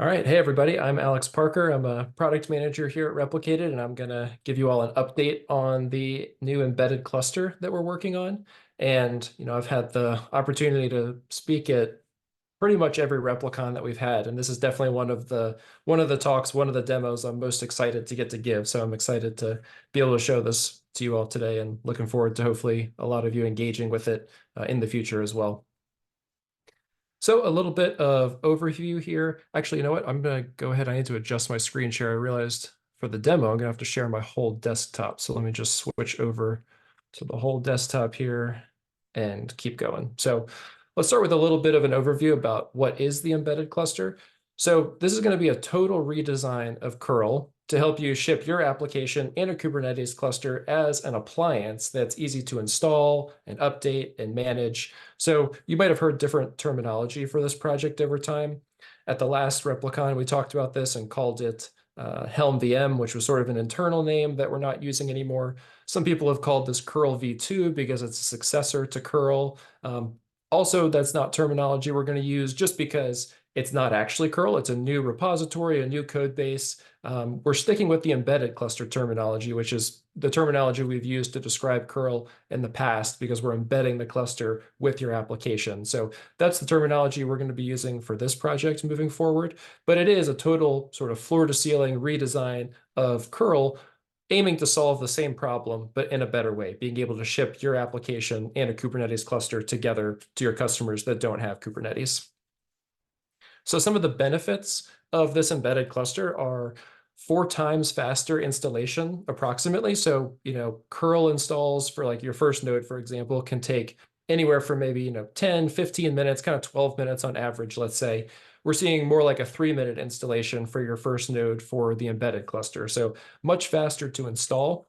All right. Hey, everybody. I'm Alex Parker. I'm a product manager here at Replicated, and I'm going to give you all an update on the new embedded cluster that we're working on. And, I've had the opportunity to speak at pretty much every Replicon that we've had. And this is definitely one of the talks, one of the demos I'm most excited to get to give. So I'm excited to be able to show this to you all today and looking forward to hopefully a lot of you engaging with it in the future as well. So a little bit of overview here. Actually, you know what? I'm going to go ahead. I need to adjust my screen share. I realized for the demo, I'm going to have to share my whole desktop. So let me just switch over to the whole desktop here and keep going. So let's start with a little bit of an overview about what is the embedded cluster. So this is going to be a total redesign of curl to help you ship your application in a Kubernetes cluster as an appliance that's easy to install and update and manage. So you might have heard different terminology for this project over time. At the last Replicon, we talked about this and called it Helm VM, which was sort of an internal name that we're not using anymore. Some people have called this curl v2 because it's a successor to curl. Also, that's not terminology we're going to use just because it's not actually curl. It's a new repository, a new code base. We're sticking with the embedded cluster terminology, which is the terminology we've used to describe curl in the past because we're embedding the cluster with your application. So that's the terminology we're going to be using for this project moving forward. But it is a total sort of floor to ceiling redesign of curl, aiming to solve the same problem, but in a better way, being able to ship your application and a Kubernetes cluster together to your customers that don't have Kubernetes. So some of the benefits of this embedded cluster are 4 times faster installation approximately. So, curl installs for like your first node, for example, can take anywhere from maybe, 10, 15 minutes, kind of 12 minutes on average, let's say. We're seeing more like a 3-minute installation for your first node for the embedded cluster. So much faster to install.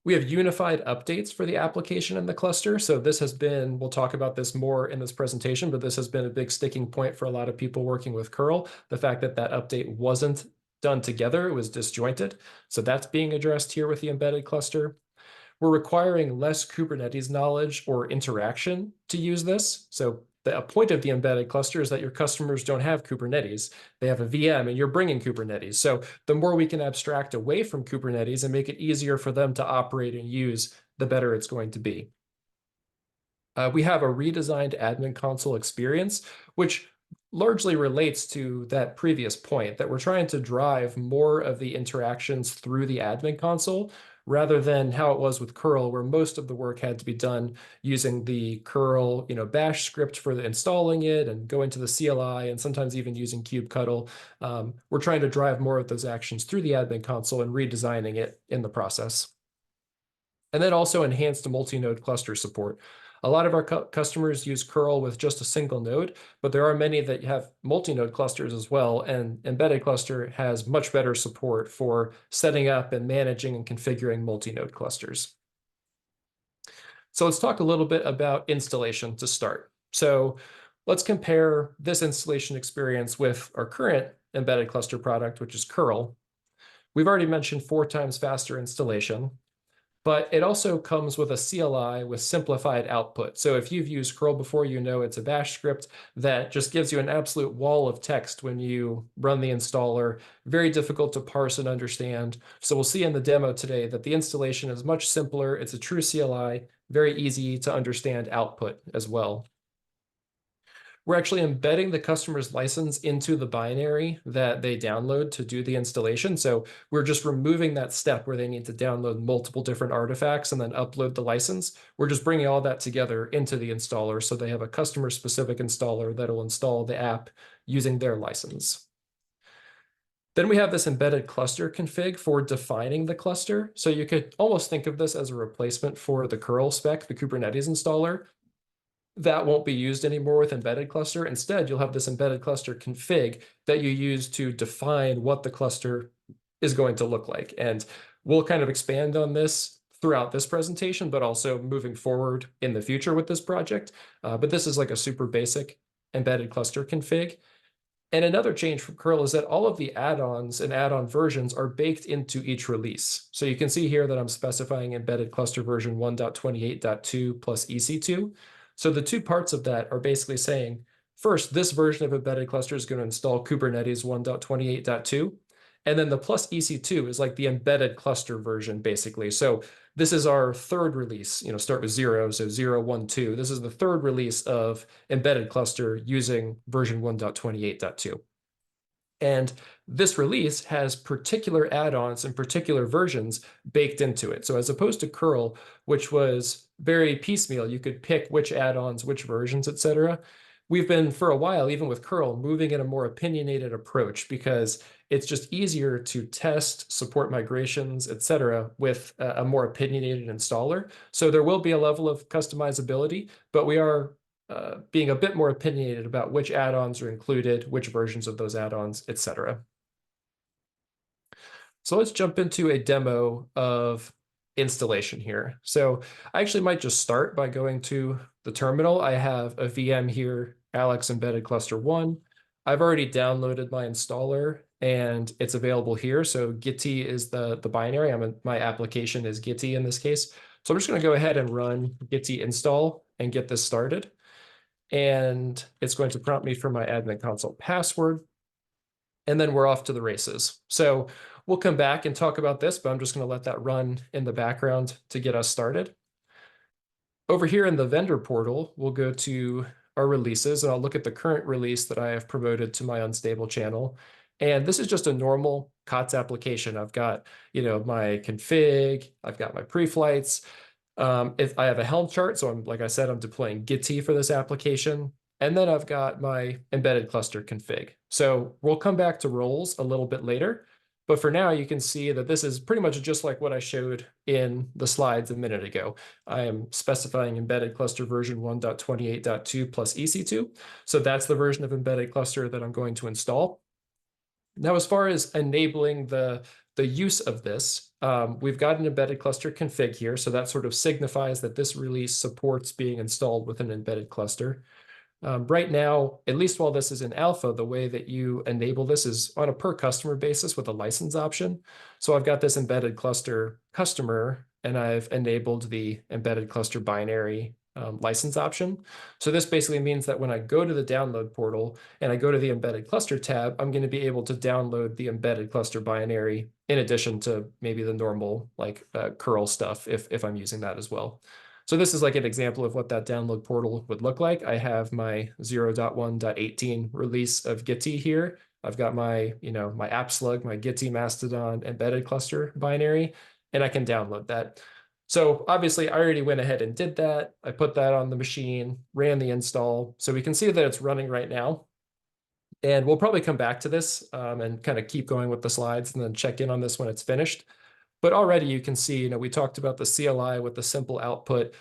We have unified updates for the application in the cluster. So this has been, we'll talk about this more in this presentation, but this has been a big sticking point for a lot of people working with curl. The fact that that update wasn't done together, it was disjointed. So that's being addressed here with the embedded cluster. We're requiring less Kubernetes knowledge or interaction to use this. So the point of the embedded cluster is that your customers don't have Kubernetes. They have a VM and you're bringing Kubernetes. So the more we can abstract away from Kubernetes and make it easier for them to operate and use, the better it's going to be. We have a redesigned admin console experience, which largely relates to that previous point that we're trying to drive more of the interactions through the admin console rather than how it was with curl, where most of the work had to be done using the curl, bash script for installing it and going to the CLI and sometimes even using kubectl. We're trying to drive more of those actions through the admin console and redesigning it in the process. And then also enhanced multi-node cluster support. A lot of our customers use curl with just a single node, but there are many that have multi-node clusters as well, and embedded cluster has much better support for setting up and managing and configuring multi-node clusters. So let's talk a little bit about installation to start. So let's compare this installation experience with our current embedded cluster product, which is curl. We've already mentioned 4 times faster installation, but it also comes with a CLI with simplified output. So if you've used curl before, it's a bash script that just gives you an absolute wall of text when you run the installer. Very difficult to parse and understand. So we'll see in the demo today that the installation is much simpler. It's a true CLI, very easy to understand output as well. We're actually embedding the customer's license into the binary that they download to do the installation. So we're just removing that step where they need to download multiple different artifacts and then upload the license. We're just bringing all that together into the installer so they have a customer-specific installer that'll install the app using their license. Then we have this embedded cluster config for defining the cluster. So you could almost think of this as a replacement for the curl spec, the Kubernetes installer. That won't be used anymore with embedded cluster. Instead, you'll have this embedded cluster config that you use to define what the cluster is going to look like. And we'll kind of expand on this throughout this presentation, but also moving forward in the future with this project. But this is like a super basic embedded cluster config. And another change from curl is that all of the add-ons and add-on versions are baked into each release. So you can see here that I'm specifying embedded cluster version 1.28.2 plus EC2. So the 2 parts of that are basically saying first, this version of embedded cluster is going to install Kubernetes 1.28.2. And then the plus EC2 is like the embedded cluster version, basically. So this is our third release, start with 0, so 0, 1, 2. This is the third release of embedded cluster using version 1.28.2. And this release has particular add-ons and particular versions baked into it. So as opposed to curl, which was very piecemeal, you could pick which add-ons, which versions, etc. We've been, for a while, even with curl, moving in a more opinionated approach because it's just easier to test, support migrations, etc., with a more opinionated installer. So there will be a level of customizability, but we are being a bit more opinionated about which add-ons are included, which versions of those add-ons, etc. So let's jump into a demo of installation here. So I actually might just start by going to the terminal. I have a VM here, Alex Embedded Cluster 1. I've already downloaded my installer and it's available here. So Gitee is the binary. My application is Gitee in this case. So I'm just going to go ahead and run Gitee install and get this started. And it's going to prompt me for my admin console password. And then we're off to the races. So we'll come back and talk about this, but I'm just going to let that run in the background to get us started. Over here in the vendor portal, we'll go to our releases, and I'll look at the current release that I have promoted to my unstable channel. And this is just a normal COTS application. I've got, my config, I've got my pre-flights. If I have a Helm chart, so like I said, I'm deploying Gitee for this application. And then I've got my embedded cluster config. So we'll come back to roles a little bit later. But for now, you can see that this is pretty much just like what I showed in the slides a minute ago. I am specifying embedded cluster version 1.28.2 plus EC2. So that's the version of embedded cluster that I'm going to install. Now, as far as enabling the use of this, we've got an embedded cluster config here. So that sort of signifies that this release supports being installed with an embedded cluster. Right now, at least while this is in alpha, the way that you enable this is on a per customer basis with a license option. So I've got this embedded cluster customer, and I've enabled the embedded cluster binary license option. So this basically means that when I go to the download portal and I go to the embedded cluster tab, I'm going to be able to download the embedded cluster binary in addition to maybe the normal curl stuff if I'm using that as well. So this is like an example of what that download portal would look like. I have my 0.1.18 release of Gitee here. I've got my, my AppSlug, my Gitee Mastodon embedded cluster binary, and I can download that. So obviously I already went ahead and did that. I put that on the machine, ran the install. So we can see that it's running right now. And we'll probably come back to this and kind of keep going with the slides and then check in on this when it's finished. But already you can see, we talked about the CLI with the simple output.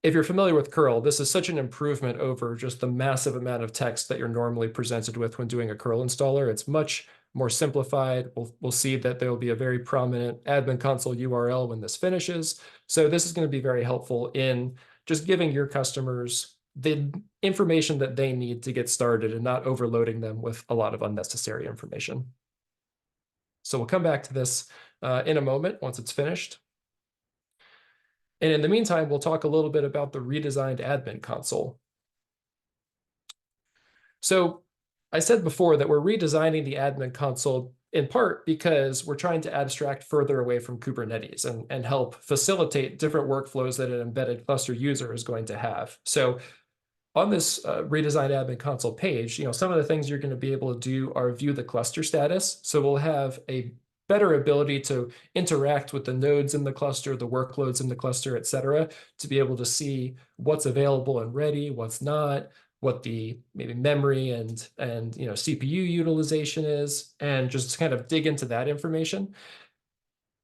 If you're familiar with curl, this is such an improvement over just the massive amount of text that you're normally presented with when doing a curl installer. It's much more simplified. We'll see that there will be a very prominent admin console URL when this finishes. So this is going to be very helpful in just giving your customers the information that they need to get started and not overloading them with a lot of unnecessary information. So we'll come back to this in a moment once it's finished. And in the meantime, we'll talk a little bit about the redesigned admin console. So I said before that we're redesigning the admin console in part because we're trying to abstract further away from Kubernetes and help facilitate different workflows that an embedded cluster user is going to have. So on this redesigned admin console page, some of the things you're going to be able to do are view the cluster status. So we'll have a better ability to interact with the nodes in the cluster, the workloads in the cluster, et cetera, to be able to see what's available and ready, what's not, what the maybe memory and CPU utilization is, and just kind of dig into that information.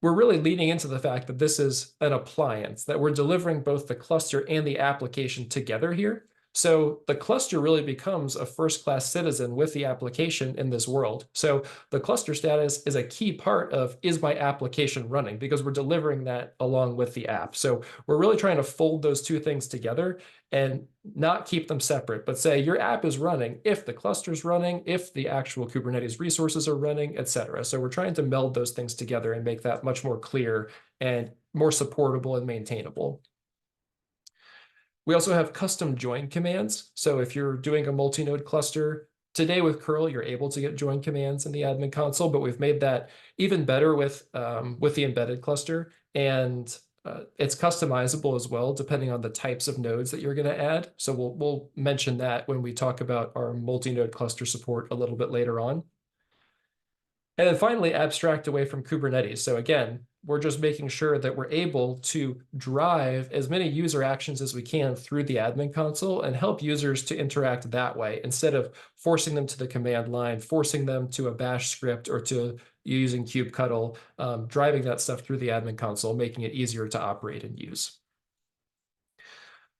We're really leaning into the fact that this is an appliance, that we're delivering both the cluster and the application together here. So the cluster really becomes a first-class citizen with the application in this world. So the cluster status is a key part of, is my application running? Because we're delivering that along with the app. So we're really trying to fold those two things together and not keep them separate, but say your app is running if the cluster's running, if the actual Kubernetes resources are running, et cetera. So we're trying to meld those things together and make that much more clear and more supportable and maintainable. We also have custom join commands. So if you're doing a multi-node cluster, today with curl, you're able to get join commands in the admin console, but we've made that even better with the embedded cluster. And it's customizable as well, depending on the types of nodes that you're going to add. So we'll mention that when we talk about our multi-node cluster support a little bit later on. And then finally, abstract away from Kubernetes. So again, we're just making sure that we're able to drive as many user actions as we can through the admin console and help users to interact that way instead of forcing them to the command line, forcing them to a bash script or to using kubectl, driving that stuff through the admin console, making it easier to operate and use.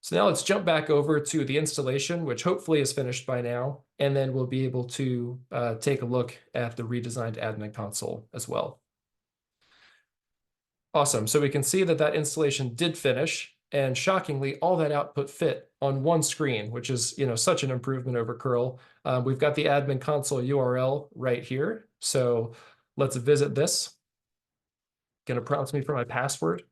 So now let's jump back over to the installation, which hopefully is finished by now, and then we'll be able to take a look at the redesigned admin console as well. Awesome. So we can see that that installation did finish, and shockingly, all that output fit on one screen, which is such an improvement over curl. We've got the admin console URL right here. So let's visit this. Going to prompt me for my password.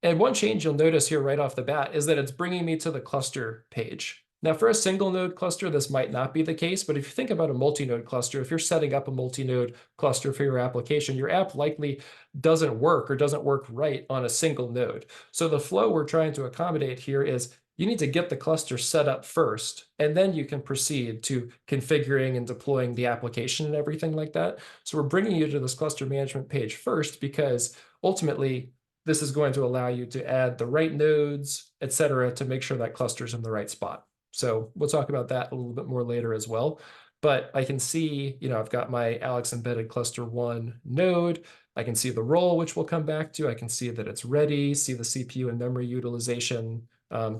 And one change you'll notice here right off the bat is that it's bringing me to the cluster page. Now, for a single node cluster, this might not be the case, but if you think about a multi-node cluster, if you're setting up a multi-node cluster for your application, your app likely doesn't work or doesn't work right on a single node. So the flow we're trying to accommodate here is you need to get the cluster set up first, and then you can proceed to configuring and deploying the application and everything like that. So we're bringing you to this cluster management page first because ultimately, this is going to allow you to add the right nodes, et cetera, to make sure that cluster's in the right spot. So we'll talk about that a little bit more later as well. But I can see, I've got my Alex embedded cluster 1 node. I can see the role, which we'll come back to. I can see that it's ready, see the CPU and memory utilization,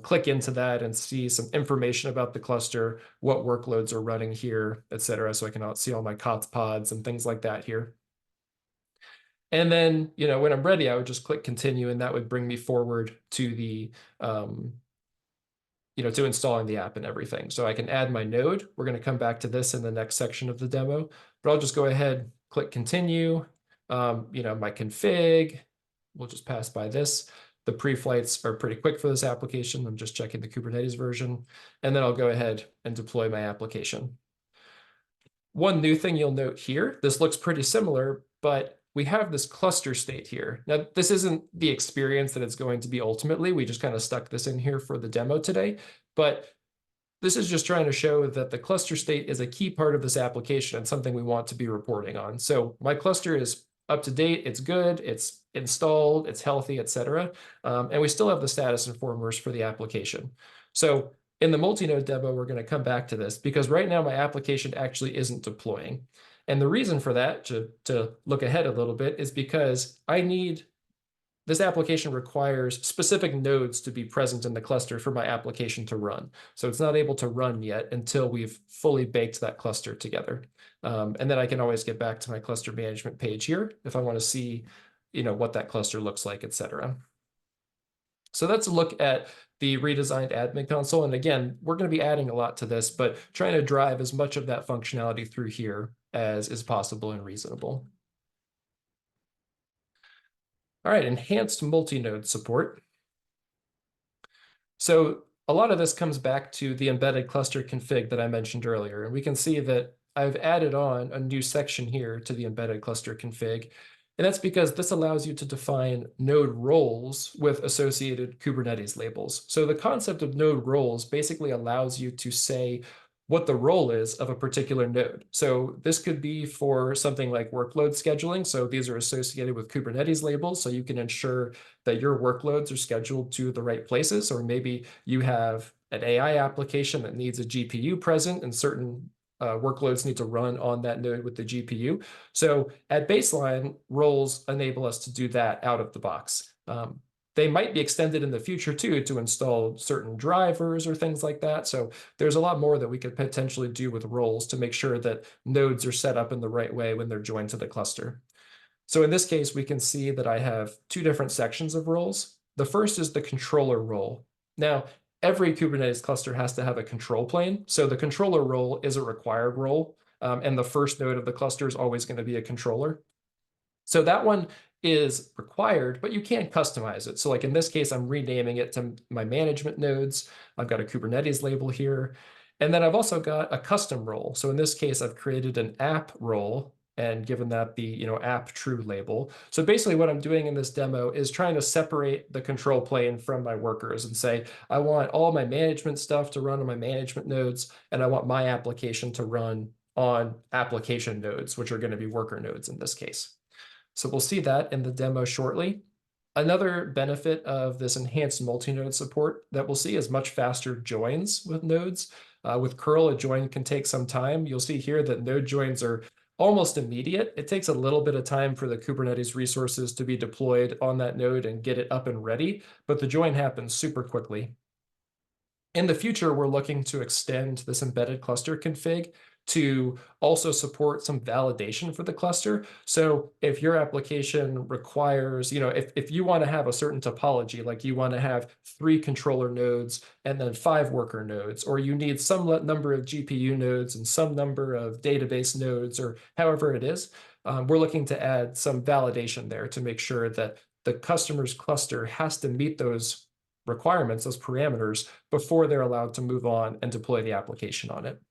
click into that and see some information about the cluster, what workloads are running here, et cetera. So I can see all my COTS pods and things like that here. And then, when I'm ready, I would just click continue, and that would bring me forward to the, to installing the app and everything. So I can add my node. We're going to come back to this in the next section of the demo, but I'll just go ahead, click continue. My config, we'll just pass by this. The pre-flights are pretty quick for this application. I'm just checking the Kubernetes version, and then I'll go ahead and deploy my application. One new thing you'll note here, this looks pretty similar, but we have this cluster state here. Now, this isn't the experience that it's going to be ultimately. We just kind of stuck this in here for the demo today, but this is just trying to show that the cluster state is a key part of this application and something we want to be reporting on. So my cluster is up to date, it's good, it's installed, it's healthy, et cetera. And we still have the status informers for the application. So in the multi-node demo, we're going to come back to this because right now my application actually isn't deploying. And the reason for that, to look ahead a little bit, is because this application requires specific nodes to be present in the cluster for my application to run. So it's not able to run yet until we've fully baked that cluster together. And then I can always get back to my cluster management page here if I want to see, what that cluster looks like, et cetera. So that's a look at the redesigned admin console. And again, we're going to be adding a lot to this, but trying to drive as much of that functionality through here as is possible and reasonable. All right, enhanced multi-node support. So a lot of this comes back to the embedded cluster config that I mentioned earlier. And we can see that I've added on a new section here to the embedded cluster config. And that's because this allows you to define node roles with associated Kubernetes labels. So the concept of node roles basically allows you to say what the role is of a particular node. So this could be for something like workload scheduling. So these are associated with Kubernetes labels, so you can ensure that your workloads are scheduled to the right places. Or maybe you have an AI application that needs a GPU present and certain workloads need to run on that node with the GPU. So at baseline, roles enable us to do that out of the box. They might be extended in the future too to install certain drivers or things like that. So there's a lot more that we could potentially do with roles to make sure that nodes are set up in the right way when they're joined to the cluster. So in this case, we can see that I have two different sections of roles. The first is the controller role. Now, every Kubernetes cluster has to have a control plane. So the controller role is a required role. And the first node of the cluster is always going to be a controller. So that one is required, but you can customize it. So like in this case, I'm renaming it to my management nodes. I've got a Kubernetes label here. And then I've also got a custom role. So in this case, I've created an app role and given that the app true label. So basically what I'm doing in this demo is trying to separate the control plane from my workers and say, I want all my management stuff to run on my management nodes, and I want my application to run on application nodes, which are going to be worker nodes in this case. So we'll see that in the demo shortly. Another benefit of this enhanced multi-node support that we'll see is much faster joins with nodes. With curl, a join can take some time. You'll see here that node joins are almost immediate. It takes a little bit of time for the Kubernetes resources to be deployed on that node and get it up and ready, but the join happens super quickly. In the future, we're looking to extend this embedded cluster config to also support some validation for the cluster. So if your application requires, if you want to have a certain topology, like you want to have 3 controller nodes and then 5 worker nodes, or you need some number of GPU nodes and some number of database nodes, or however it is, we're looking to add some validation there to make sure that the customer's cluster has to meet those requirements, those parameters, before they're allowed to move on and deploy the application on it.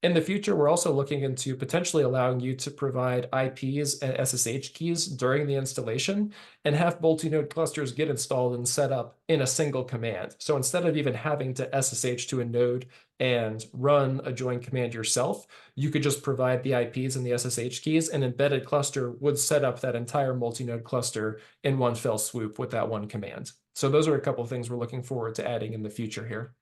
In the future, we're also looking into potentially allowing you to provide IPs and SSH keys during the installation and have multi-node clusters get installed and set up in a single command. So instead of even having to SSH to a node and run a join command yourself, you could just provide the IPs and the SSH keys, and embedded cluster would set up that entire multi-node cluster in one fell swoop with that one command. So those are a couple of things we're looking forward to adding in the future here.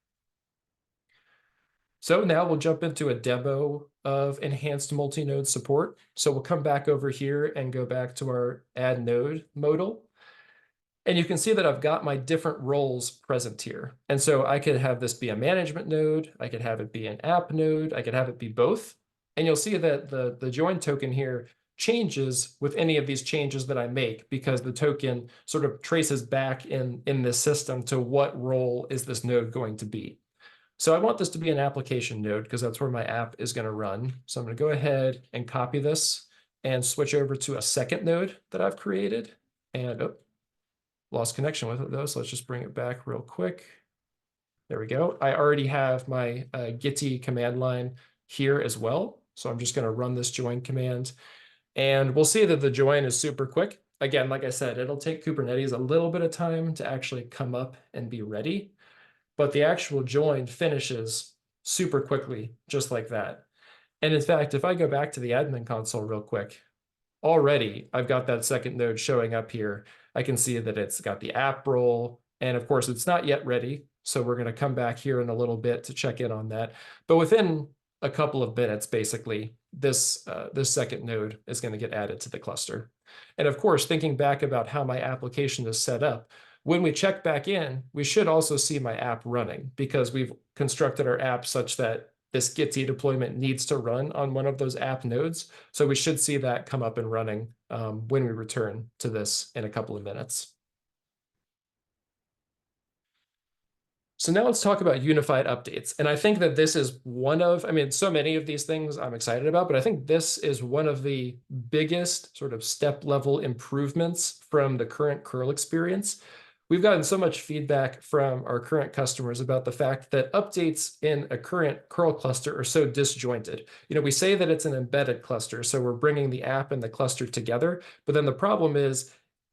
So now we'll jump into a demo of enhanced multi-node support. So we'll come back over here and go back to our add node modal. And you can see that I've got my different roles present here. And so I could have this be a management node, I could have it be an app node, I could have it be both. And you'll see that the join token here changes with any of these changes that I make, because the token sort of traces back in this system to what role is this node going to be. So I want this to be an application node because that's where my app is going to run. So I'm going to go ahead and copy this and switch over to a second node that I've created. And lost connection with it though, so let's just bring it back real quick. There we go. I already have my Gitty command line here as well. So I'm just going to run this join command. And we'll see that the join is super quick. Again, like I said, it'll take Kubernetes a little bit of time to actually come up and be ready, but the actual join finishes super quickly, just like that. And in fact, if I go back to the admin console real quick, already I've got that second node showing up here. I can see that it's got the app role, and of course it's not yet ready. So we're going to come back here in a little bit to check in on that. But within a couple of minutes, basically, this second node is going to get added to the cluster. And of course, thinking back about how my application is set up, when we check back in, we should also see my app running, because we've constructed our app such that this Gitty deployment needs to run on one of those app nodes. So we should see that come up and running when we return to this in a couple of minutes. So now let's talk about unified updates. And I think that this is one of, so many of these things I'm excited about, but I think this is one of the biggest sort of step level improvements from the current curl experience. We've gotten so much feedback from our current customers about the fact that updates in a current curl cluster are so disjointed. We say that it's an embedded cluster, so we're bringing the app and the cluster together, but then the problem is,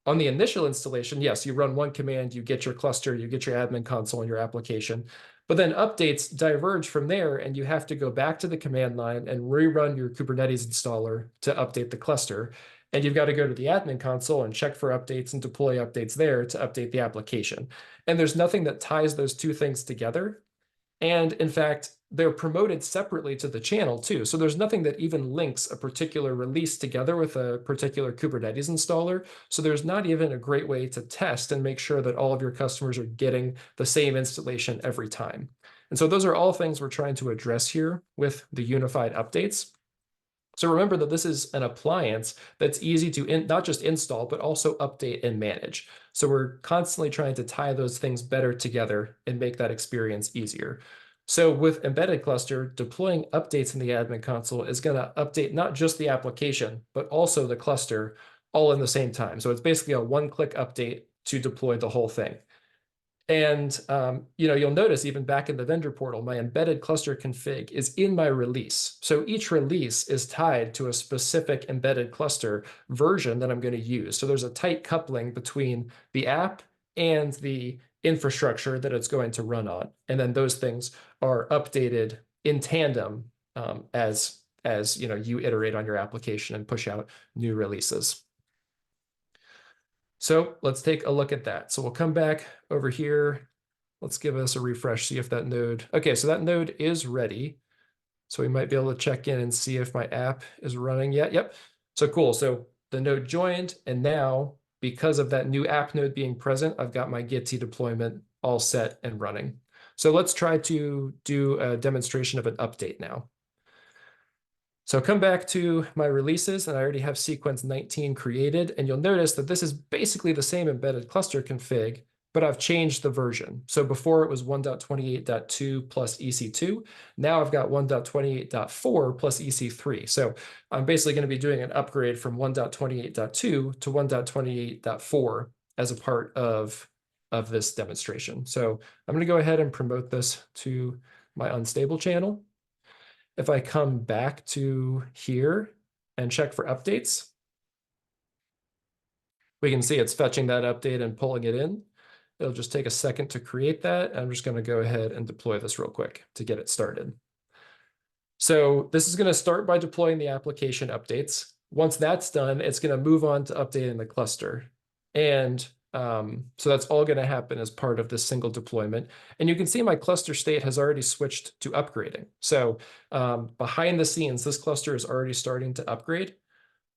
on the initial installation, yes, you run one command, you get your cluster, you get your admin console and your application, but then updates diverge from there, and you have to go back to the command line and rerun your Kubernetes installer to update the cluster. And you've got to go to the admin console and check for updates and deploy updates there to update the application. And there's nothing that ties those two things together. And in fact, they're promoted separately to the channel too. So there's nothing that even links a particular release together with a particular Kubernetes installer. So there's not even a great way to test and make sure that all of your customers are getting the same installation every time. And so those are all things we're trying to address here with the unified updates. So remember that this is an appliance that's easy to not just install, but also update and manage. So we're constantly trying to tie those things better together and make that experience easier. So with embedded cluster, deploying updates in the admin console is going to update not just the application, but also the cluster all in the same time. So it's basically a one-click update to deploy the whole thing. And you'll notice even back in the vendor portal, my embedded cluster config is in my release. So each release is tied to a specific embedded cluster version that I'm going to use. So there's a tight coupling between the app and the infrastructure that it's going to run on. And then those things are updated in tandem as you iterate on your application and push out new releases. So let's take a look at that. So we'll come back over here. Let's give us a refresh, see if that node, okay, so that node is ready. So we might be able to check in and see if my app is running yet. Yep. So cool. So the node joined, and now because of that new app node being present, I've got my Git deployment all set and running. So let's try to do a demonstration of an update now. So come back to my releases, and I already have sequence 19 created, and you'll notice that this is basically the same embedded cluster config, but I've changed the version. So before it was 1.28.2 plus EC2. Now I've got 1.28.4 plus EC3. So I'm basically going to be doing an upgrade from 1.28.2 to 1.28.4 as a part of this demonstration. So I'm going to go ahead and promote this to my unstable channel. If I come back to here and check for updates, we can see it's fetching that update and pulling it in. It'll just take a second to create that. I'm just going to go ahead and deploy this real quick to get it started. So this is going to start by deploying the application updates. Once that's done, it's going to move on to updating the cluster. And so that's all going to happen as part of this single deployment. And you can see my cluster state has already switched to upgrading. So behind the scenes, this cluster is already starting to upgrade.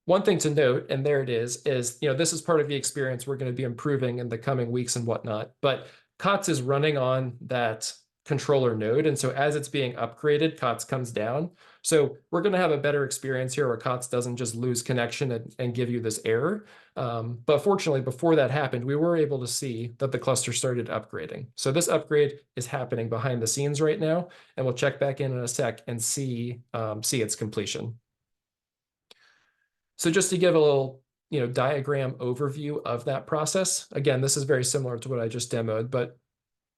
One thing to note, and there it is this is part of the experience we're going to be improving in the coming weeks and whatnot. But COTS is running on that controller node. And so as it's being upgraded, COTS comes down. So we're going to have a better experience here where COTS doesn't just lose connection and give you this error. But fortunately, before that happened, we were able to see that the cluster started upgrading. So this upgrade is happening behind the scenes right now, and we'll check back in a sec and see its completion. So just to give a little diagram overview of that process, again, this is very similar to what I just demoed, but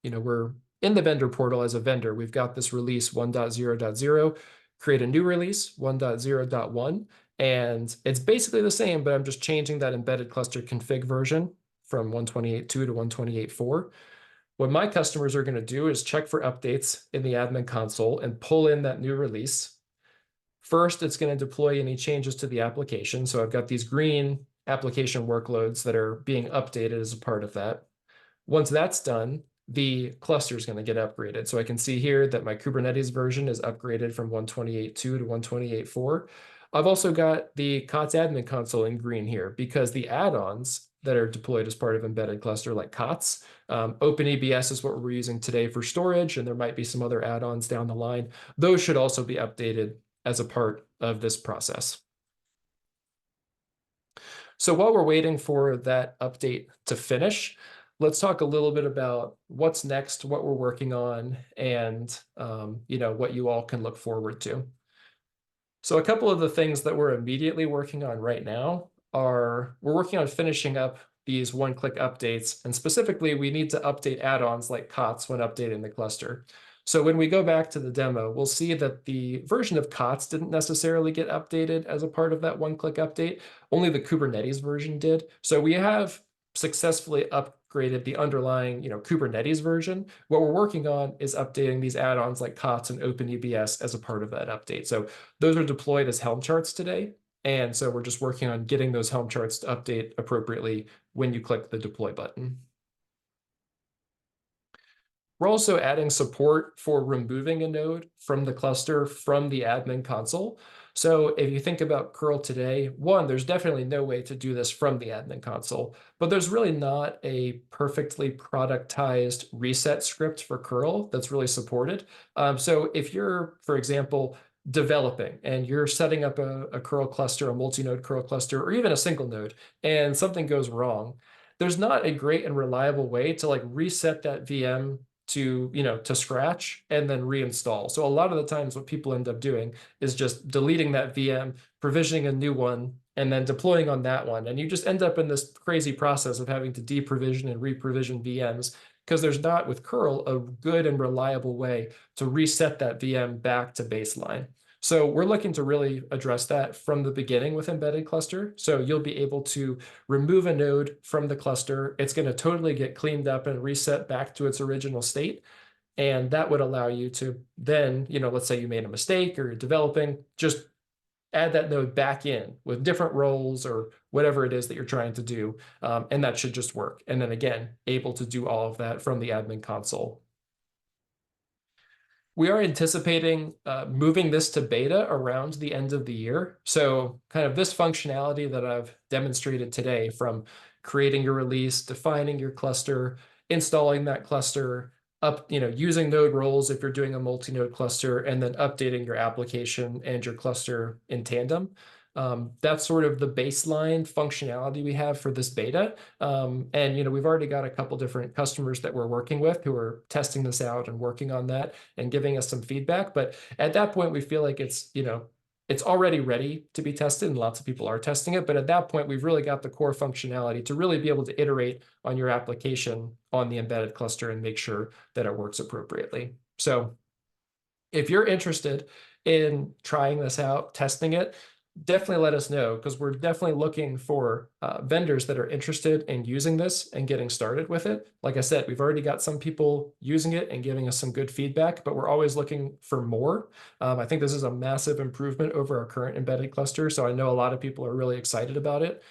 we're in the vendor portal as a vendor. We've got this release 1.0.0, create a new release 1.0.1, and it's basically the same, but I'm just changing that embedded cluster config version from 128.2 to 128.4. What my customers are going to do is check for updates in the admin console and pull in that new release. First, it's going to deploy any changes to the application. So I've got these green application workloads that are being updated as a part of that. Once that's done, the cluster is going to get upgraded. So I can see here that my Kubernetes version is upgraded from 128.2 to 128.4. I've also got the COTS admin console in green here because the add-ons that are deployed as part of embedded cluster like COTS, OpenEBS is what we're using today for storage, and there might be some other add-ons down the line. Those should also be updated as a part of this process. So while we're waiting for that update to finish, let's talk a little bit about what's next, what we're working on, and what you all can look forward to. So a couple of the things that we're immediately working on right now are we're working on finishing up these one-click updates, and specifically we need to update add-ons like COTS when updating the cluster. So when we go back to the demo, we'll see that the version of COTS didn't necessarily get updated as a part of that one-click update. Only the Kubernetes version did. So we have successfully upgraded the underlying Kubernetes version. What we're working on is updating these add-ons like COTS and OpenEBS as a part of that update. So those are deployed as Helm charts today. And so we're just working on getting those Helm charts to update appropriately when you click the deploy button. We're also adding support for removing a node from the cluster from the admin console. So if you think about curl today, one, there's definitely no way to do this from the admin console, but there's really not a perfectly productized reset script for curl that's really supported. So if you're, for example, developing and you're setting up a curl cluster, a multi-node curl cluster, or even a single node, and something goes wrong, there's not a great and reliable way to reset that VM to scratch and then reinstall. So a lot of the times what people end up doing is just deleting that VM, provisioning a new one, and then deploying on that one. And you just end up in this crazy process of having to deprovision and reprovision VMs because there's not, with curl, a good and reliable way to reset that VM back to baseline. So we're looking to really address that from the beginning with embedded cluster. So you'll be able to remove a node from the cluster. It's going to totally get cleaned up and reset back to its original state. And that would allow you to then, let's say you made a mistake or you're developing, just add that node back in with different roles or whatever it is that you're trying to do. And that should just work. And then again, able to do all of that from the admin console. We are anticipating moving this to beta around the end of the year. So kind of this functionality that I've demonstrated today, from creating your release, defining your cluster, installing that cluster, using node roles if you're doing a multi-node cluster, and then updating your application and your cluster in tandem. That's sort of the baseline functionality we have for this beta. And we've already got a couple different customers that we're working with who are testing this out and working on that and giving us some feedback. But at that point, we feel like it's already ready to be tested, and lots of people are testing it. But at that point, we've really got the core functionality to really be able to iterate on your application on the embedded cluster and make sure that it works appropriately. So if you're interested in trying this out, testing it, definitely let us know, because we're definitely looking for vendors that are interested in using this and getting started with it. Like I said, we've already got some people using it and giving us some good feedback, but we're always looking for more. I think this is a massive improvement over our current embedded cluster, so I know a lot of people are really excited about it.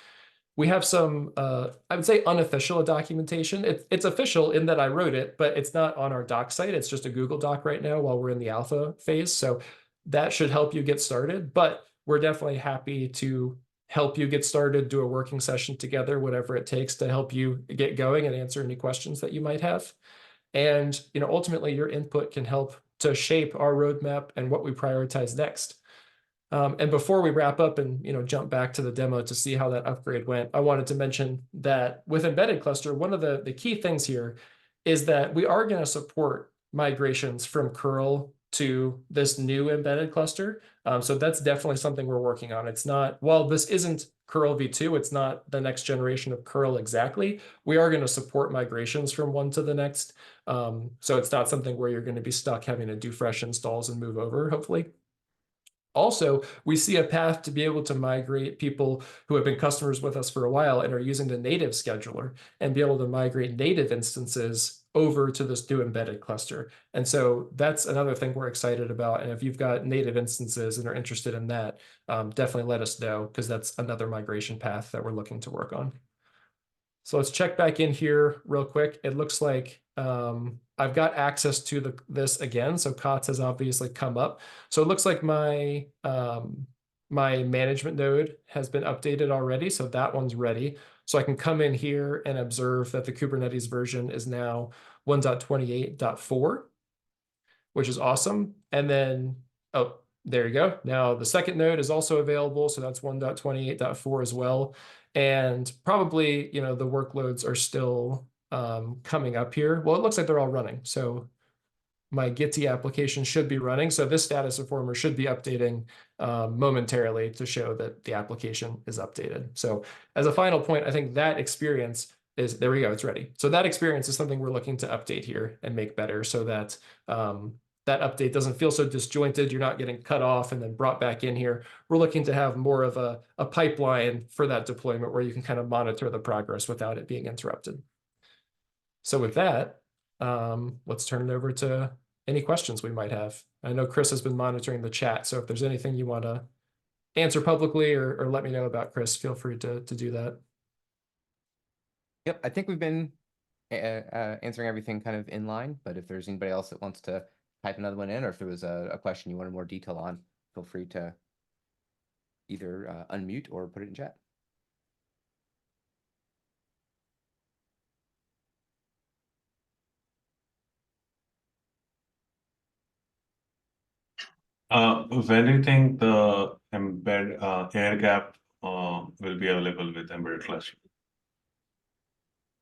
We have some, I would say, unofficial documentation. It's official in that I wrote it, but it's not on our doc site. It's just a Google Doc right now while we're in the alpha phase. So that should help you get started. But we're definitely happy to help you get started, do a working session together, whatever it takes to help you get going and answer any questions that you might have. And ultimately, your input can help to shape our roadmap and what we prioritize next. And before we wrap up and jump back to the demo to see how that upgrade went, I wanted to mention that with embedded cluster, one of the key things here is that we are going to support migrations from curl to this new embedded cluster. So that's definitely something we're working on. It's not, while this isn't curl v2, it's not the next generation of curl exactly. We are going to support migrations from one to the next. So it's not something where you're going to be stuck having to do fresh installs and move over, hopefully. Also, we see a path to be able to migrate people who have been customers with us for a while and are using the native scheduler and be able to migrate native instances over to this new embedded cluster. And so that's another thing we're excited about. And if you've got native instances and are interested in that, definitely let us know, because that's another migration path that we're looking to work on. So let's check back in here real quick. It looks like I've got access to this again. So COTS has obviously come up. So it looks like my my management node has been updated already. So that one's ready. So I can come in here and observe that the Kubernetes version is now 1.28.4, which is awesome. And then, oh, there you go. Now the second node is also available. So that's 1.28.4 as well. And probably, the workloads are still coming up here. Well, it looks like they're all running. So my Gitty application should be running. So this status informer should be updating momentarily to show that the application is updated. So as a final point, I think that experience is, there we go, it's ready. So that experience is something we're looking to update here and make better, so that that update doesn't feel so disjointed. You're not getting cut off and then brought back in here. We're looking to have more of a pipeline for that deployment where you can kind of monitor the progress without it being interrupted. So with that, let's turn it over to any questions we might have. I know Chris has been monitoring the chat, so if there's anything you want to answer publicly or let me know about, Chris, feel free to do that. Yep, I think we've been answering everything kind of in line, but if there's anybody else that wants to type another one in, or if there was a question you wanted more detail on, feel free to either unmute or put it in chat. When do you think the air gap will be available with embedded cluster?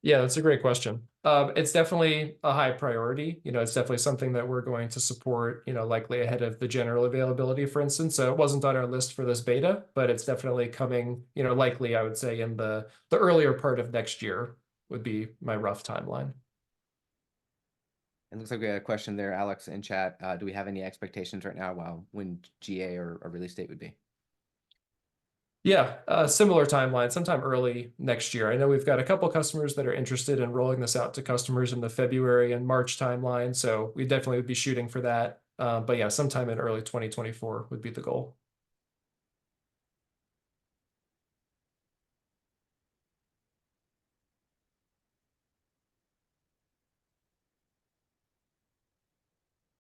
Yeah, that's a great question. It's definitely a high priority. It's definitely something that we're going to support, likely ahead of the general availability, for instance. So it wasn't on our list for this beta, but it's definitely coming, likely, I would say, in the earlier part of next year would be my rough timeline. It looks like we had a question there, Alex, in chat. Do we have any expectations right now, when GA or a release date would be? Yeah, similar timeline, sometime early next year. I know we've got a couple customers that are interested in rolling this out to customers in the February and March timeline, so we definitely would be shooting for that. But yeah, sometime in early 2024 would be the goal.